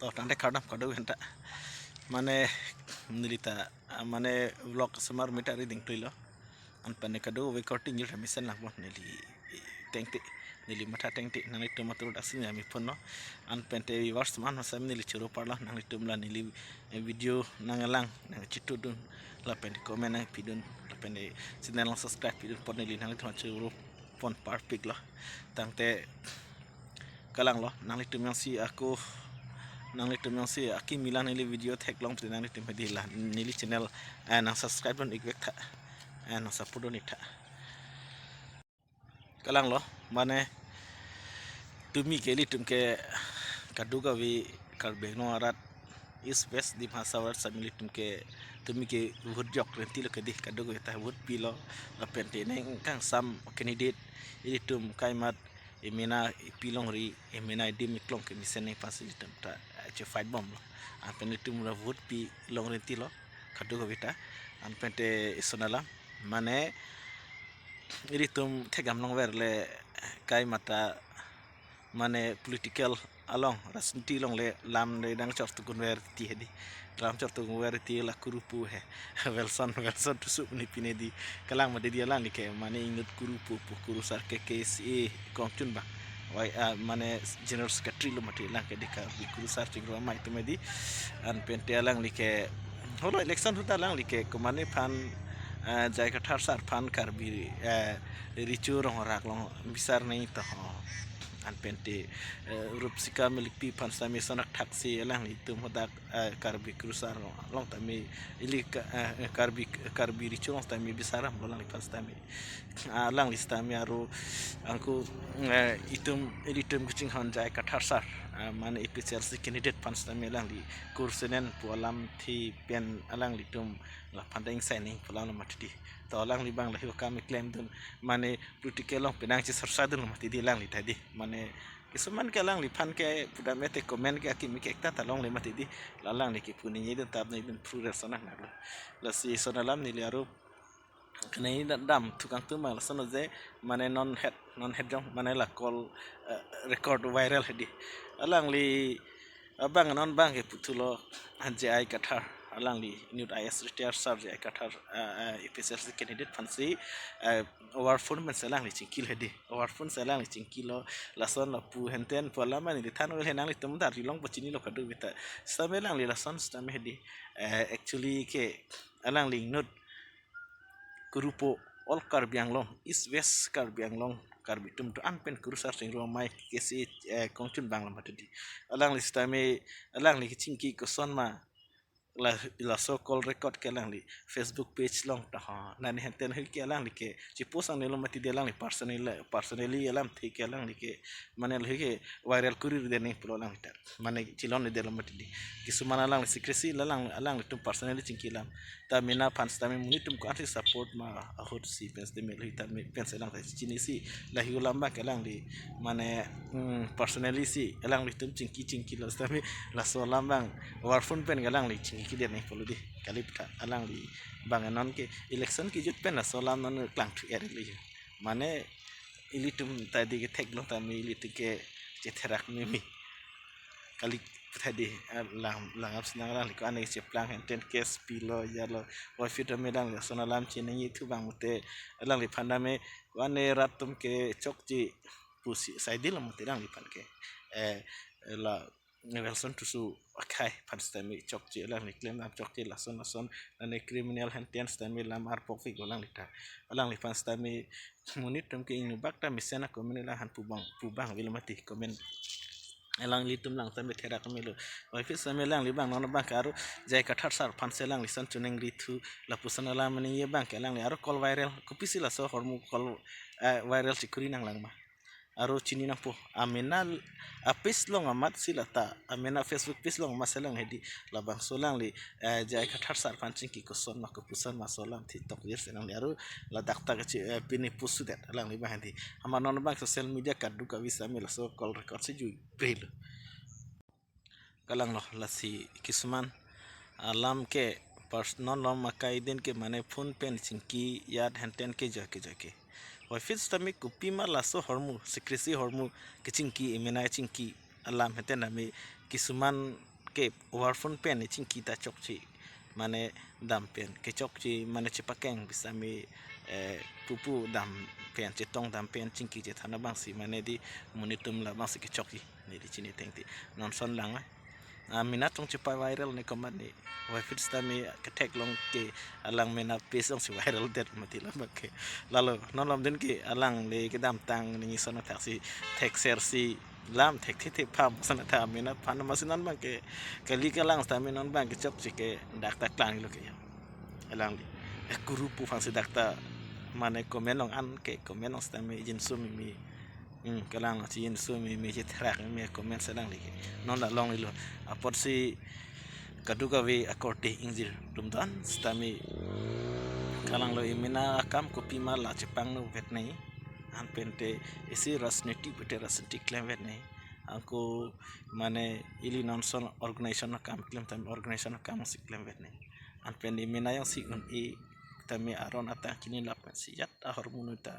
to tante kadam kadu henta mane nilita mane vlog samar mita reading tuilo an pane kadu we korting yur misen lang bon nili tengti nili mata tengti nang itu matur dasin ya mi ponno an pente viewers man masam nili churu parla nang itu mla nili video nang lang nang citu dun la pente komen nang pidun la pente channel lang subscribe pidun pon nili nang itu churu pon par pig lah tangte kalang lo nang itu si aku nang itu si aki milan nili video tag long pidun nang itu medilah nili channel nang subscribe don igwek tha nang support don itha kalang lo mane tumi keli tumke kaduga vi karbeno arat is west di bhasawar samili tumke tumi ke hurjok renti lo kedi kaduga ta hut pilo la pente neng kang sam candidate ini tum kaimat emena pilong ri emena dim klong ke misene facilitum ta che fight bomb lo an pente tum la hut pi long renti lo kaduga vita an pente isonala mane ini tum tegam long verle kai mata mane political along rasnti long le lam le dang chor tu gunwer ti hedi ram chor tu gunwer ti la kurupu he welson tu su ni pinedi kalang made dia lan ke mane ingut kurupu pu kurusar ke KSA komchun ba wai mane general secretary lo mati lang ke dika kurusar chingro mai tu medi an pente lang like holo election huta lang like ko mane phan jai kathar sar phan karbi richu rong rak long bisar nei to an pente rupsika milik pi pan sami sonak taksi elang itu modak karbi krusar long tami ili karbi richu long tami bisaram long pas tami alang listami aru angku itum kucing han jai kathar sar man ipicel si candidate pan sami elang li kursenen pualam thi pen alang litum la pandeng signing pulang matidi to alang li bang la kami claim dun mane political long penang ci sarsadun matidi lang li tadi mane kisuman ke lang li pan ke puda mete komen ke aki mikek ta talong le matidi lalang li ki puni ni dun tab ni dun pruder sana na la si sonalam ni li aru kenai dam tukang tu mal sono je mane non head jong mane la call record viral hedi alang li abang non bang ke putulo anje ai kathar alang li new is retire sarge ai kathar epsl candidate fancy over phone men salang li chinkil hedi over phone salang li chinkilo lason la pu henten polama ni than wel henang li tum dar long pachini lo kadu bita samelang li lason stam hedi actually ke alang li not grupo all karbiang long is west karbiang long karbitum to anpen kurusar sing ro mai kesi kongchun bangla matadi alang li stame alang li chingki ko sonma la so call record ke lang li Facebook page long ta ha nan henten hil ke lang li ke ci posang ne lo mati de lang li personally alam thi ke lang li ke mane li ke viral kurir de ne pro lang ta mane ci lon de lo mati di kisumana lang secrecy la lang alang li tum personally cingki lam ta mina fans ta mi munitum ko anti support ma ahot si pens de me li ta me pens lang ta ci ni si la hi ulam ba ke lang li mane personally si alang li tum cingki la sta mi la so lambang warfun pen galang li ki dia nih perlu di kali pita alang di banganon ke election ki jut pen solam non klang tu er li mane ilitum tadi ke tek long tami ilit ke ceterak mimi kali tadi lang ap senang lang ko ane ceplang enten kes pilo yalo wa fita medang ya sonalam chine yi tu bang mute alang li pandame wane ratum ke chokji pusi saidil mute lang li pan ke la Nelson tusu akai panstami chokji lang ni claim am chokji lason ane criminal hentian stami lam arpok fi golang lita alang li panstami munit tum ke inu bakta misena komen la han pubang wilmati komen elang litum lang tami thera kamilu oi fi sami lang li bang non bang karu jai kathar sar panse lang li san chuneng li thu la pusana la mani ye bang ke lang li aro call viral kupisi la so hormu call viral sikuri nang lang ma aro chini na po amena apis long amat silata amena Facebook pis long masalang hedi labang solang li jai kathar sar pancing ki koson ma ko pusan masolam thi tok yer senang li aro la dakta ke pini pusu det lang li bahandi ama non bang social media kadu ka wisa mi la so call record se ju bril kalang lo la si kisuman alam ke personal lo makai den ke mane phone pen chingki yad henten ke jake Wafit stami kupi ma laso hormu secrecy hormu kecingki emena cingki alam hete nami kisuman ke overphone pen ni cing kita chok ci mane dam pen ke chok ci mane ci pakeng bisa mi pupu dam pen ci tong dam pen cing ki ci thana bang si mane di munitum la bang si ke chok ci ni di cini tengti non son lang minat tong ci pa viral ni kaman ni wa fit stami ke tek long ke alang mena pesong si viral det mati la ke lalu non lam den ke alang le ke dam tang ni sona taksi tek sersi lam tek te pam sana ta mena pan masinan bang ke kali ke lang sta menon bang ke chop ci ke dak tak lang lo ke alang li guru pu fan si dakta mane komenong an ke komenong sta me jin sumi mi kalang ci jin sumi mi ci trak mi komen sedang li non la long lo apot si kaduga we akorte injil dumdan stami kalang lo imina kam kopi mala cepang no vet nei an pente isi rasniti bete rasniti klem vet nei aku mane ili non son organization kam klem tam organization kam si klem vet nei an pende imina yang si un i tami aron ata kini lapan si yat hormonu ta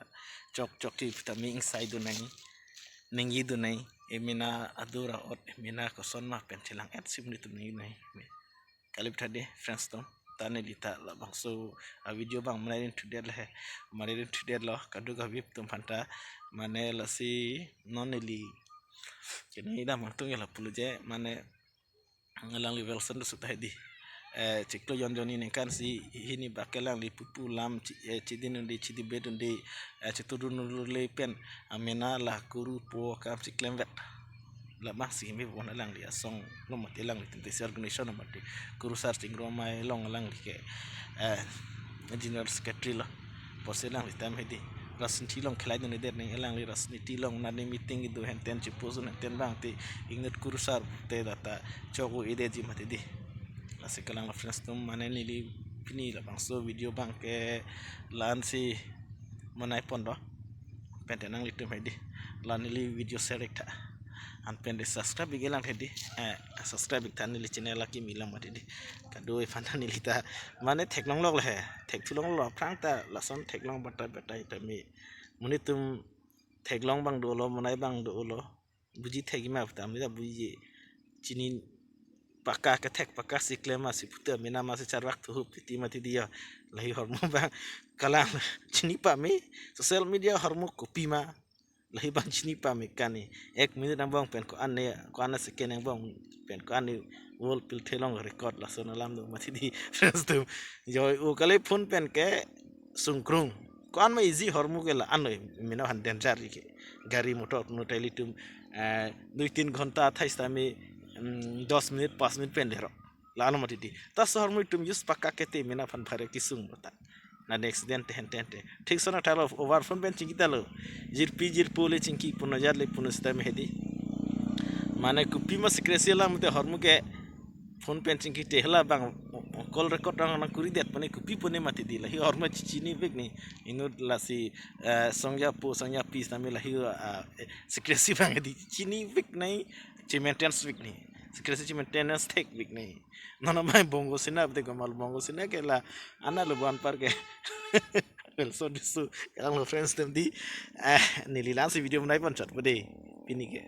chok chok ti tami inside do nei ningi do nei imina adura ot imina ko son ma pentelang et simni tu nei kalib tadi friends tom tane dita la bang so a video bang manarin today lo kadu ga vip tum phanta mane la si noneli kini da mang tung la puluje mane ngalang level sendu sutai di cikto joni ne kan si hini bakelang li pupu lam cidin di cidi bedun di citudun le pen amena la kuru po kam ciklem vet la masih mi wona lang dia song no mati lang di tesi organization no mati kuru searching roma long lang di ke engineer secretary la pose lang di tam hedi rasin tilong khlai ne der ne lang li rasni tilong na ne meeting idu henten ci posun henten bang ti inget kuru sar te data chogo ide ji mati di la sekalang la friends tum mane ni li pini la bang so video bang ke lan si monai pondo pente nang li tum hedi lan li video select an pende subscribe gelang hedi subscribe tan ni channel laki milang mati di kado e fanta ni lita mane theklong lok le thek thulong lo prang ta lason theklong bata bata itami munitum theklong bang do lo monai bang do lo buji thegi ma ta mi da buji chini pakka ke thek pakka siklema si puta mina ma se char waktu hup ti mati dia lahi hormo bang kalang chini pa mi social media hormo kopi ma lahi bang chini pa me kani 1 minute ang bang pen ko ane second ang bang pen ko ane wol pil thelong record la son alam do mati di friends tu joy u kale phone pen ke sungkrung ko an ma easy hormu ke la an mina han danger ke gari motor no telitum 2-3 घंटा thais tami 10 minute 5 minute pen dero la ano mati di tas hormu tum use pakka kete mina fan phare kisung mata na accident hente ठीक सोना टालो ओवरफोन बेन चिंकी तालो जिर पोले चिंकी पुनो जार ले पुनो स्ता में हेदी माने कुपी म सिक्रेसियला मते हरमु के फोन पेन चिंकी टेहला बांग कॉल रिकॉर्ड ना कुरी देत पने कुपी पने मते दी लही हरम चिनी बेक नि इनो लासी संज्ञा पीस ना में लही सिक्रेसी बांग दी चिनी बेक नहीं ची मेंटेनेंस बेक नहीं सिक्रेसी ची मेंटेनेंस टेक बेक नहीं नोनो my bongo sina bte gomal bongo sina ke la ana lo ban par ke el so disu kalau friends tem di nililan si video menai pon chat pade pini ke